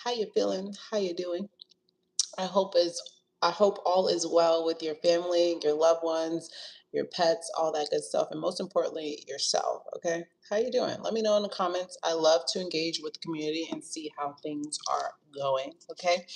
How you feeling? How you doing? I hope is I hope all is well with your family, your loved ones, your pets, all that good stuff, and most importantly, yourself. Okay, how you doing? Let me know in the comments. I love to engage with the community and see how things are going. Okay,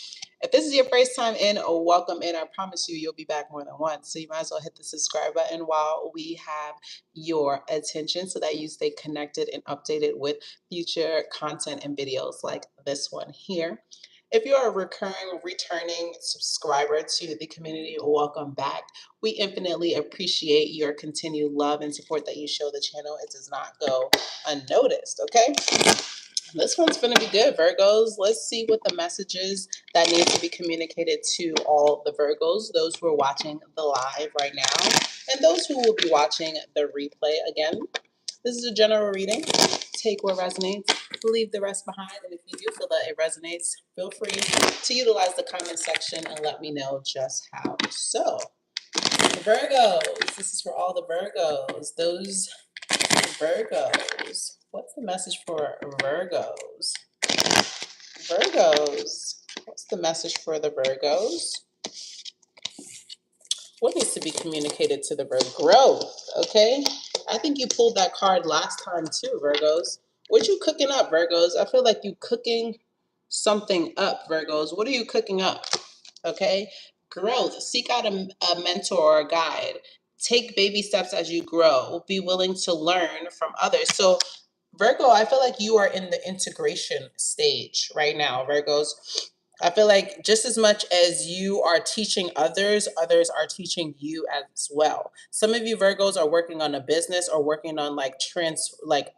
if this is your first time in, welcome in. I promise you, you'll be back more than once. So you might as well hit the subscribe button while we have your attention, so that you stay connected and updated with future content and videos like this one here. If you're a recurring, returning subscriber to the community, welcome back. We infinitely appreciate your continued love and support that you show the channel. It does not go unnoticed, okay? This one's going to be good, Virgos. Let's see what the messages that need to be communicated to all the Virgos, those who are watching the live right now, and those who will be watching the replay again. This is a general reading. Take what resonates, leave the rest behind. And if you do feel that it resonates, feel free to utilize the comment section and let me know just how so. Virgos, this is for all the Virgos. Those Virgos. What's the message for Virgos? Virgos. What's the message for the Virgos? What needs to be communicated to the Virgo? Growth, okay? I think you pulled that card last time too, Virgos. What you cooking up, Virgos? I feel like you cooking something up, Virgos. What are you cooking up? Okay? Growth. Seek out a mentor or a guide. Take baby steps as you grow. Be willing to learn from others. So Virgo, I feel like you are in the integration stage right now, Virgos. I feel like just as much as you are teaching others, others are teaching you as well. Some of you Virgos are working on a business or working on like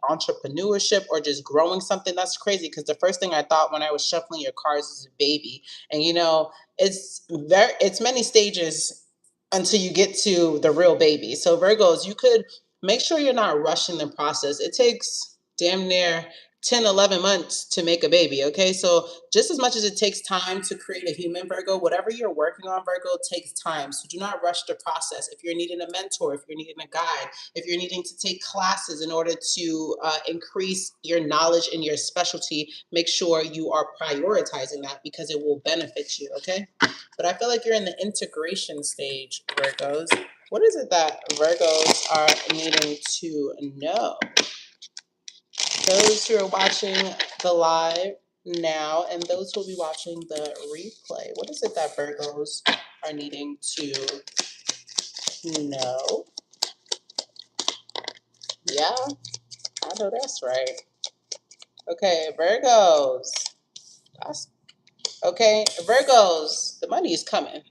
entrepreneurship or just growing something. That's crazy because the first thing I thought when I was shuffling your cards is a baby. And it's many stages until you get to the real baby. So Virgos, you could make sure you're not rushing the process. It takes damn near 10, 11 months to make a baby. Okay. So just as much as it takes time to create a human, Virgo, whatever you're working on, Virgo, takes time. So do not rush the process. If you're needing a mentor, if you're needing a guide, if you're needing to take classes in order to increase your knowledge and your specialty, make sure you are prioritizing that because it will benefit you. Okay. But I feel like you're in the integration stage, Virgos. What is it that Virgos are needing to know? Those who are watching the live now and those who will be watching the replay, what is it that Virgos are needing to know? Yeah, I know that's right. Okay, Virgos. That's okay. Virgos, the money is coming.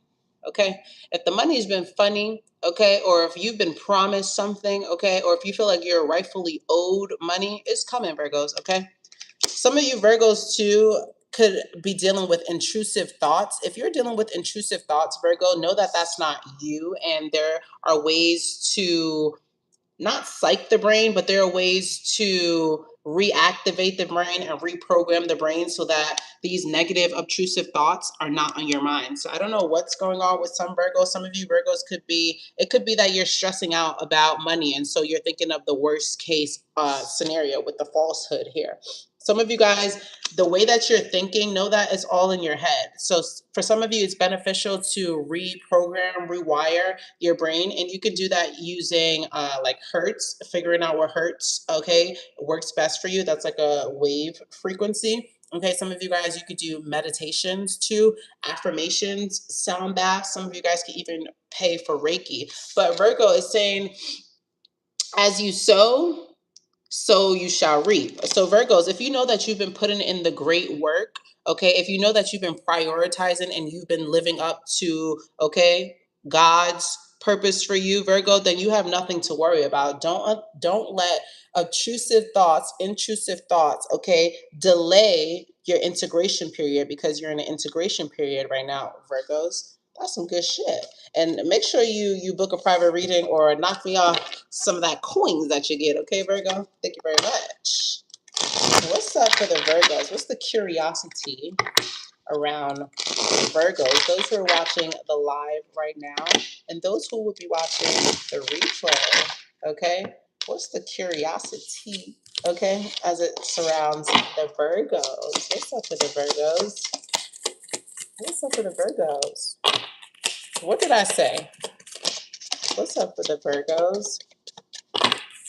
Okay. If the money's been funny, okay, or if you've been promised something, okay, or if you feel like you're rightfully owed money, it's coming, Virgos, okay? Some of you Virgos too could be dealing with intrusive thoughts. If you're dealing with intrusive thoughts, Virgo, know that that's not you. And there are ways to not psych the brain, but there are ways to reactivate the brain and reprogram the brain so that these negative, obtrusive thoughts are not on your mind. So I don't know what's going on with some Virgos. Some of you Virgos it could be that you're stressing out about money. And so you're thinking of the worst case scenario with the falsehood here. Some of you guys, the way that you're thinking, know that it's all in your head. So for some of you, it's beneficial to reprogram, rewire your brain. And you can do that using like Hertz, figuring out what Hertz, okay, works best for you. That's like a wave frequency. Okay, some of you guys, you could do meditations too, affirmations, sound baths. Some of you guys can even pay for Reiki. But Virgo is saying, as you sow, so you shall reap. So Virgos, if you know that you've been putting in the great work, okay, if you know that you've been prioritizing and you've been living up to, okay, God's purpose for you, Virgo, then you have nothing to worry about. Don't let intrusive thoughts, okay, delay your integration period because you're in an integration period right now, Virgos. That's some good shit. And make sure you book a private reading or knock me off some of that coins that you get. Okay, Virgo? Thank you very much. What's up for the Virgos? What's the curiosity around Virgos? Those who are watching the live right now and those who will be watching the replay. Okay? What's the curiosity, okay, as it surrounds the Virgos? What's up with the Virgos? What's up with the Virgos? What did I say? What's up with the Virgos?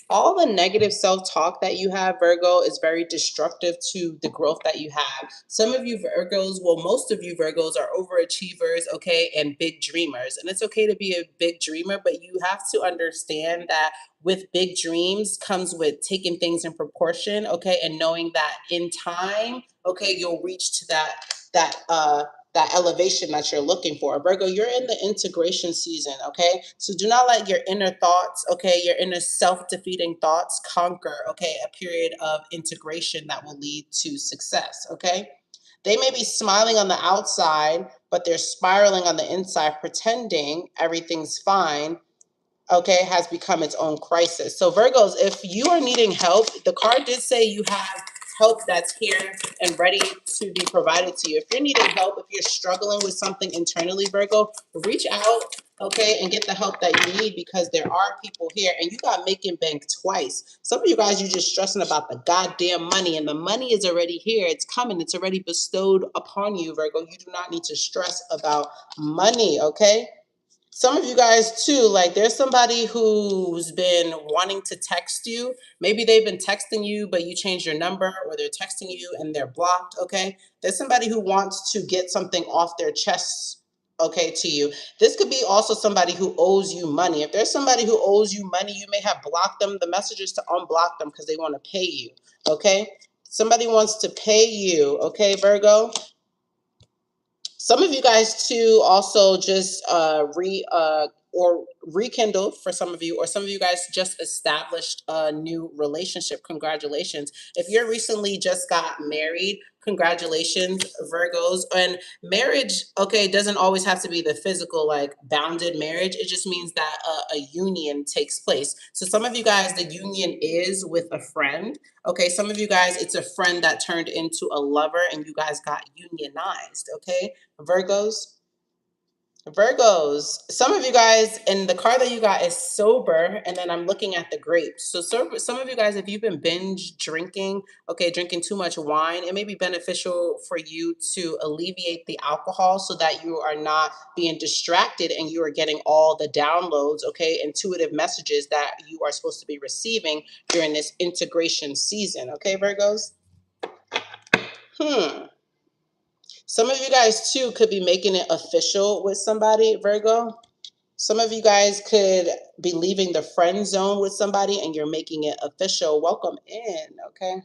All the negative self-talk that you have, Virgo, is very destructive to the growth that you have. Some of you Virgos, well, most of you Virgos are overachievers, okay, and big dreamers. And it's okay to be a big dreamer, but you have to understand that with big dreams comes with taking things in proportion, okay, and knowing that in time, okay, you'll reach to that elevation that you're looking for. Virgo, you're in the integration season, okay? So do not let your inner thoughts, okay, your inner self-defeating thoughts conquer, okay, a period of integration that will lead to success, okay? They may be smiling on the outside, but they're spiraling on the inside, pretending everything's fine, okay, has become its own crisis. So Virgos, if you are needing help, the card did say you have help that's here and ready to be provided to you. If you're needing help, if you're struggling with something internally, Virgo, reach out, okay, and get the help that you need, because there are people here. And you got making bank twice. Some of you guys, you're just stressing about the goddamn money, and the money is already here. It's coming. It's already bestowed upon you, Virgo. You do not need to stress about money, okay? Some of you guys too, like there's somebody who's been wanting to text you. Maybe they've been texting you, but you changed your number, or they're texting you and they're blocked, okay? There's somebody who wants to get something off their chest, okay, to you. This could be also somebody who owes you money. If there's somebody who owes you money, you may have blocked them. The message is to unblock them because they want to pay you, okay? Somebody wants to pay you, okay, Virgo? Some of you guys too also just or rekindled for some of you, or some of you guys just established a new relationship. Congratulations. If you're recently just got married, congratulations, Virgos. And marriage, okay, doesn't always have to be the physical, like bounded marriage. It just means that a union takes place. So some of you guys, the union is with a friend. Okay, some of you guys, it's a friend that turned into a lover and you guys got unionized, okay? Virgos. Virgos, some of you guys, and the card that you got is sober, and then I'm looking at the grapes. So some of you guys, if you've been binge drinking, okay, drinking too much wine, it may be beneficial for you to alleviate the alcohol so that you are not being distracted and you are getting all the downloads, okay, intuitive messages that you are supposed to be receiving during this integration season, okay, Virgos? Some of you guys too could be making it official with somebody, Virgo. Some of you guys could be leaving the friend zone with somebody and you're making it official. Welcome in, okay?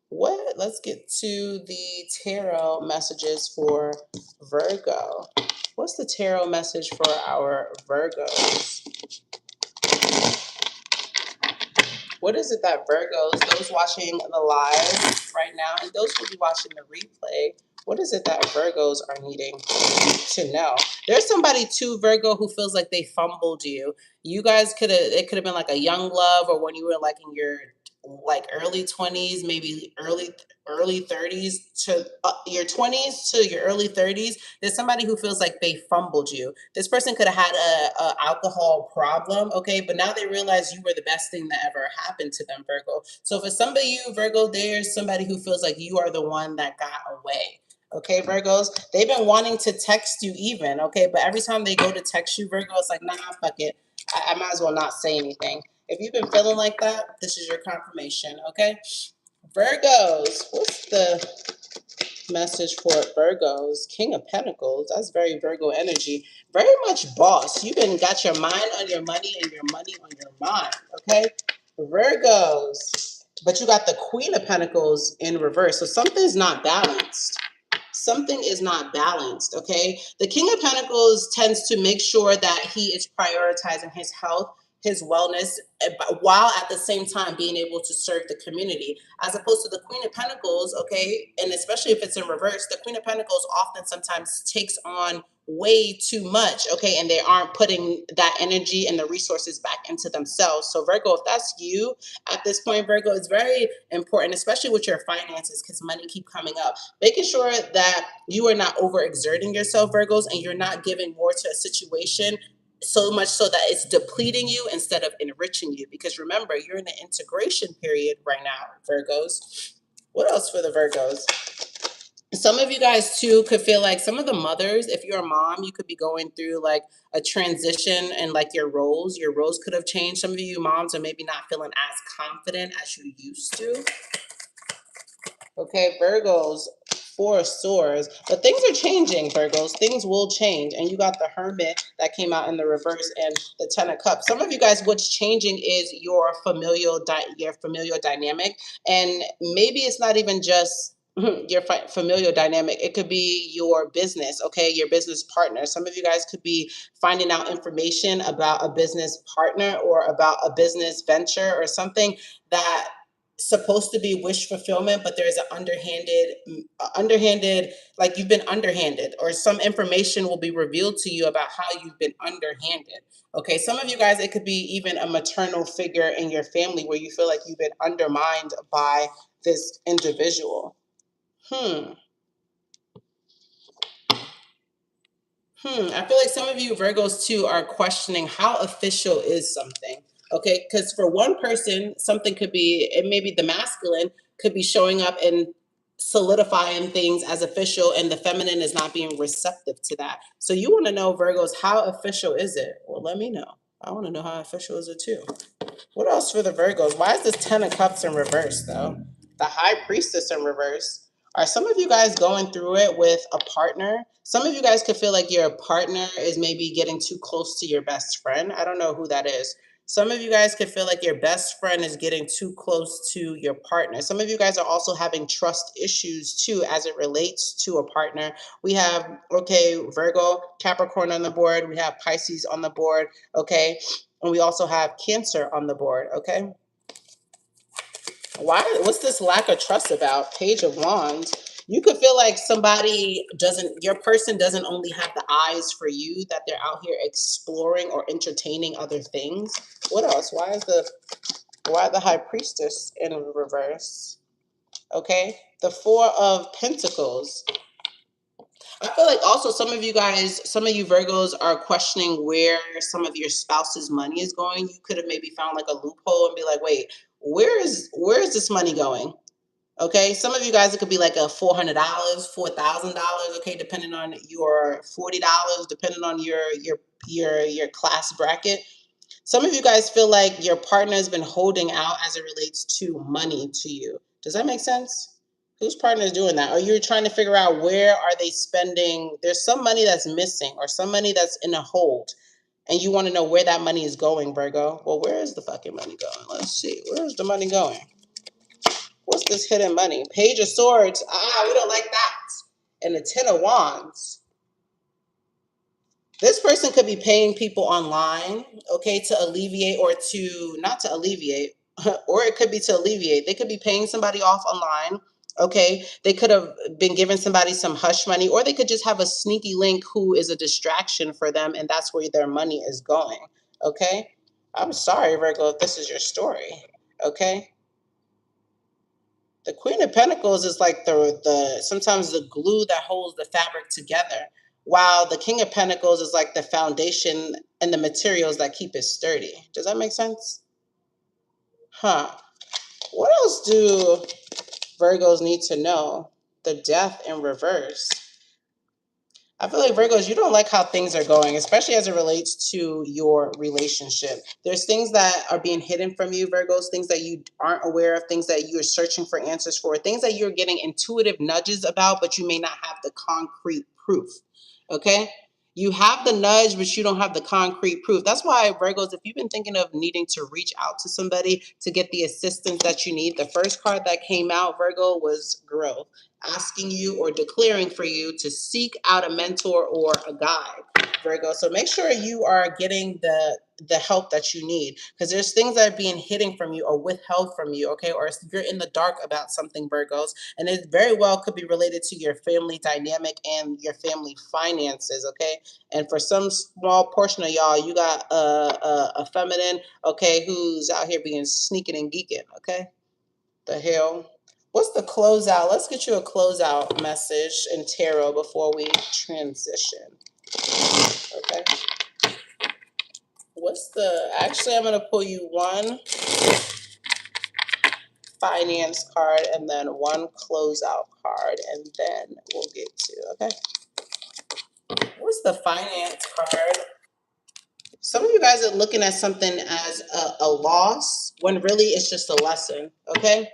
What? Let's get to the tarot messages for Virgo. What's the tarot message for our Virgos? What is it that Virgos, those watching the live right now, and those who will be watching the replay, what is it that Virgos are needing to know? There's somebody too, Virgo, who feels like they fumbled you. You guys it could have been like a young love, or when you were like in your like early 20s, maybe early 30s to your 20s to your early 30s. There's somebody who feels like they fumbled you. This person could have had a alcohol problem, okay, but now they realize you were the best thing that ever happened to them, Virgo. So for somebody, you Virgo, there's somebody who feels like you are the one that got away. Okay, Virgos, they've been wanting to text you even, okay, but every time they go to text you, Virgo, it's like, nah, fuck it. I might as well not say anything. If you've been feeling like that, this is your confirmation, okay? Virgos, what's the message for Virgos? King of Pentacles, that's very Virgo energy. Very much boss. You've been got your mind on your money and your money on your mind, okay? Virgos, but you got the Queen of Pentacles in reverse, so something's not balanced. Something is not balanced, okay? The King of Pentacles tends to make sure that he is prioritizing his health, his wellness, while at the same time being able to serve the community, as opposed to the Queen of Pentacles, okay? And especially if it's in reverse, the Queen of Pentacles often sometimes takes on way too much, okay? And they aren't putting that energy and the resources back into themselves. So Virgo, if that's you at this point, Virgo, it's very important, especially with your finances, because money keep coming up. Making sure that you are not overexerting yourself, Virgos, and you're not giving more to a situation so much so that it's depleting you instead of enriching you. Because remember, you're in an integration period right now, Virgos. What else for the Virgos? Some of you guys too could feel like some of the mothers, if you're a mom, you could be going through like a transition and like your roles could have changed. Some of you moms are maybe not feeling as confident as you used to. Okay, Virgos, Four of Swords. But things are changing, Virgos. Things will change. And you got the Hermit that came out in the reverse and the Ten of Cups. Some of you guys, what's changing is your familial dynamic. And maybe it's not even just your familial dynamic. It could be your business, okay, your business partner. Some of you guys could be finding out information about a business partner or about a business venture or something that supposed to be wish fulfillment, but there's an underhanded, like you've been underhanded, or some information will be revealed to you about how you've been underhanded. Okay, some of you guys, it could be even a maternal figure in your family where you feel like you've been undermined by this individual. I feel like some of you Virgos too are questioning how official is something. Okay, because for one person, something could be, it may be the masculine could be showing up and solidifying things as official, and the feminine is not being receptive to that. So you want to know, Virgos, how official is it? Well, let me know. I want to know how official is it too. What else for the Virgos? Why is this Ten of Cups in reverse, though? The High Priestess in reverse. Are some of you guys going through it with a partner? Some of you guys could feel like your partner is maybe getting too close to your best friend. I don't know who that is. Some of you guys could feel like your best friend is getting too close to your partner. Some of you guys are also having trust issues too as it relates to a partner. We have, okay, Virgo, Capricorn on the board. We have Pisces on the board, okay? And we also have Cancer on the board, okay? What's this lack of trust about? Page of Wands. You could feel like your person doesn't only have the eyes for you, that they're out here exploring or entertaining other things. What else? Why the High Priestess in reverse? Okay? The Four of Pentacles. I feel like also some of you guys, some of you Virgos are questioning where some of your spouse's money is going. You could have maybe found like a loophole and be like, wait, where is this money going? Okay, some of you guys, it could be like a $400, $4,000. Okay, depending on your $40, depending on your class bracket. Some of you guys feel like your partner has been holding out as it relates to money to you. Does that make sense? Whose partner is doing that? Or you're trying to figure out where are they spending? There's some money that's missing or some money that's in a hold, and you want to know where that money is going, Virgo. Well, where is the fucking money going? Let's see. Where is the money going? What's this hidden money? Page of Swords. We don't like that. And the Ten of Wands. This person could be paying people online, okay, to alleviate or to not to alleviate, or it could be to alleviate. They could be paying somebody off online, okay? They could have been giving somebody some hush money, or they could just have a sneaky link who is a distraction for them, and that's where their money is going, okay? I'm sorry, Virgo, if this is your story, okay? The Queen of Pentacles is like the sometimes the glue that holds the fabric together, while the King of Pentacles is like the foundation and the materials that keep it sturdy. Does that make sense? Huh. What else do Virgos need to know? The Death in reverse. I feel like Virgos, you don't like how things are going, especially as it relates to your relationship. There's things that are being hidden from you, Virgos, things that you aren't aware of, things that you're searching for answers for, things that you're getting intuitive nudges about, but you may not have the concrete proof. Okay? You have the nudge, but you don't have the concrete proof. That's why, Virgos, if you've been thinking of needing to reach out to somebody to get the assistance that you need, the first card that came out, Virgo, was growth, asking you or declaring for you to seek out a mentor or a guide, Virgo. So make sure you are getting the help that you need, because there's things that are being hidden from you or withheld from you, okay? Or you're in the dark about something, Virgos, and it very well could be related to your family dynamic and your family finances, okay? And for some small portion of y'all, you got a feminine, okay, who's out here being sneaking and geeking, okay? The hell? What's the closeout? Let's get you a closeout message in tarot before we transition. Okay. Actually, I'm going to pull you one finance card and then one closeout card, and then we'll get to, okay? What's the finance card? Some of you guys are looking at something as a loss when really it's just a lesson, okay?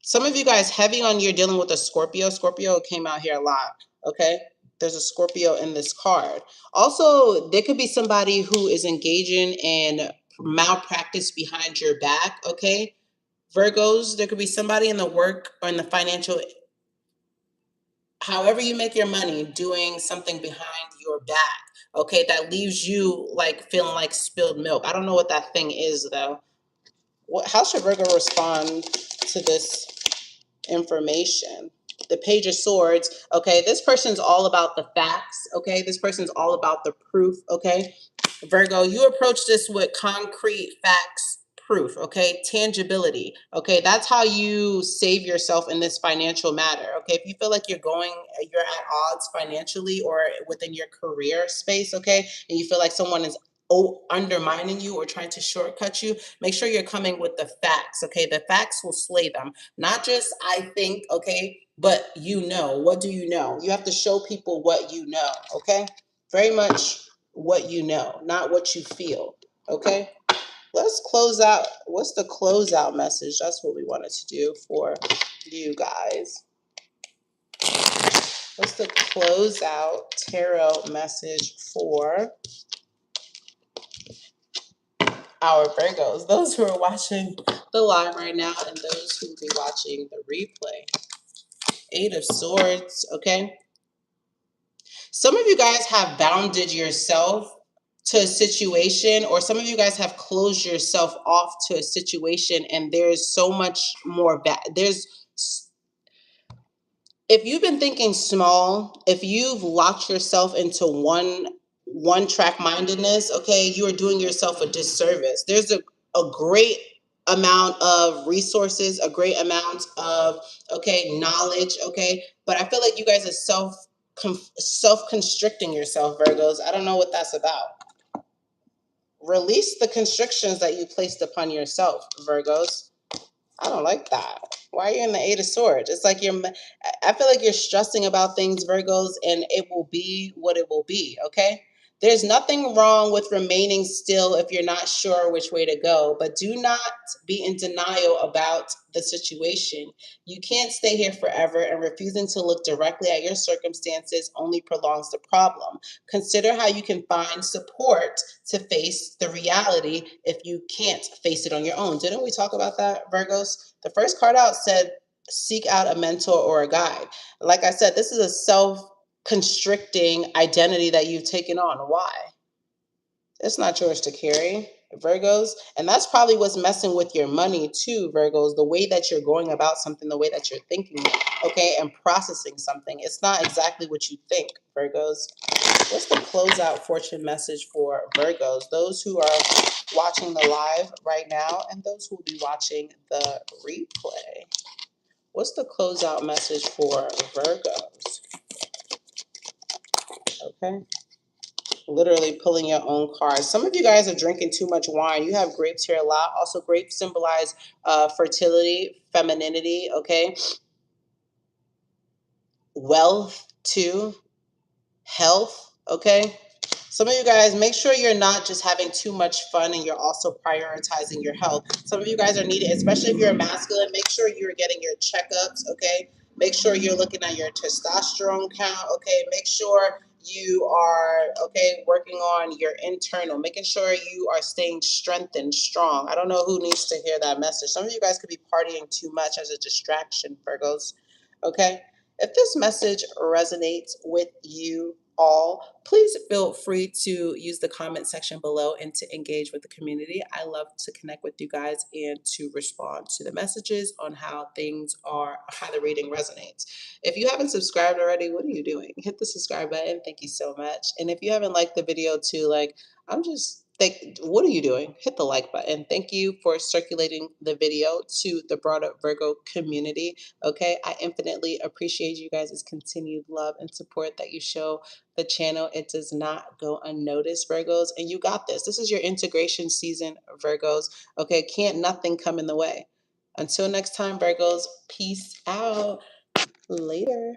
Some of you guys heavy on you're dealing with a Scorpio. Scorpio came out here a lot, okay? There's a Scorpio in this card. Also, there could be somebody who is engaging in malpractice behind your back, okay? Virgos, there could be somebody in the work or in the financial, however you make your money, doing something behind your back, okay? That leaves you like feeling like spilled milk. I don't know what that thing is though. How should Virgo respond to this information? The Page of Swords, okay? This person's all about the facts, okay? This person's all about the proof, okay? Virgo, you approach this with concrete facts, proof, okay? Tangibility, okay? That's how you save yourself in this financial matter, okay? If you feel like you're at odds financially or within your career space, okay? And you feel like someone is undermining you or trying to shortcut you, make sure you're coming with the facts, okay? The facts will slay them. Not just I think, okay, but you know. What do you know? You have to show people what you know, okay? Very much what you know, not what you feel, okay? Let's close out. What's the closeout message? That's what we wanted to do for you guys. What's the closeout tarot message for our Virgos, those who are watching the live right now and those who will be watching the replay? Eight of Swords, okay? Some of you guys have bounded yourself to a situation, or some of you guys have closed yourself off to a situation, and there's so much more if you've been thinking small, if you've locked yourself into one track mindedness, okay, you are doing yourself a disservice. There's a great amount of resources, a great amount of knowledge, okay, but I feel like you guys are self constricting yourself, Virgos. I don't know what that's about. Release the constrictions that you placed upon yourself, Virgos. I don't like that. Why are you in the Eight of Swords? It's like I feel like you're stressing about things, Virgos, and it will be what it will be, okay? There's nothing wrong with remaining still if you're not sure which way to go, but do not be in denial about the situation. You can't stay here forever, and refusing to look directly at your circumstances only prolongs the problem. Consider how you can find support to face the reality if you can't face it on your own. Didn't we talk about that, Virgos? The first card out said, seek out a mentor or a guide. Like I said, this is a self-constricting identity that you've taken on. Why? It's not yours to carry, Virgos. And that's probably what's messing with your money too, Virgos. The way that you're going about something, the way that you're thinking, okay, and processing something. It's not exactly what you think, Virgos. What's the closeout fortune message for Virgos? Those who are watching the live right now and those who will be watching the replay. What's the closeout message for Virgos? Okay. Literally pulling your own cards. Some of you guys are drinking too much wine. You have grapes here a lot. Also, grapes symbolize fertility, femininity, okay? Wealth too, health, okay? Some of you guys, make sure you're not just having too much fun and you're also prioritizing your health. Some of you guys are needed, especially if you're a masculine, make sure you're getting your checkups, okay? Make sure you're looking at your testosterone count, okay? Make sure you are, okay, working on your internal, making sure you are staying strengthened, strong. I don't know who needs to hear that message. Some of you guys could be partying too much as a distraction, Virgos, okay? If this message resonates with you all, please feel free to use the comment section below and to engage with the community. I love to connect with you guys and to respond to the messages on how things are, how the reading resonates. If you haven't subscribed already, what are you doing? Hit the subscribe button. Thank you so much. And if you haven't liked the video too, like, I'm just What are you doing? Hit the like button. Thank you for circulating the video to the broader Virgo community. Okay, I infinitely appreciate you guys' continued love and support that you show the channel. It does not go unnoticed, Virgos, and you got this. This is your integration season, Virgos. Okay, can't nothing come in the way. Until next time, Virgos, peace out. Later.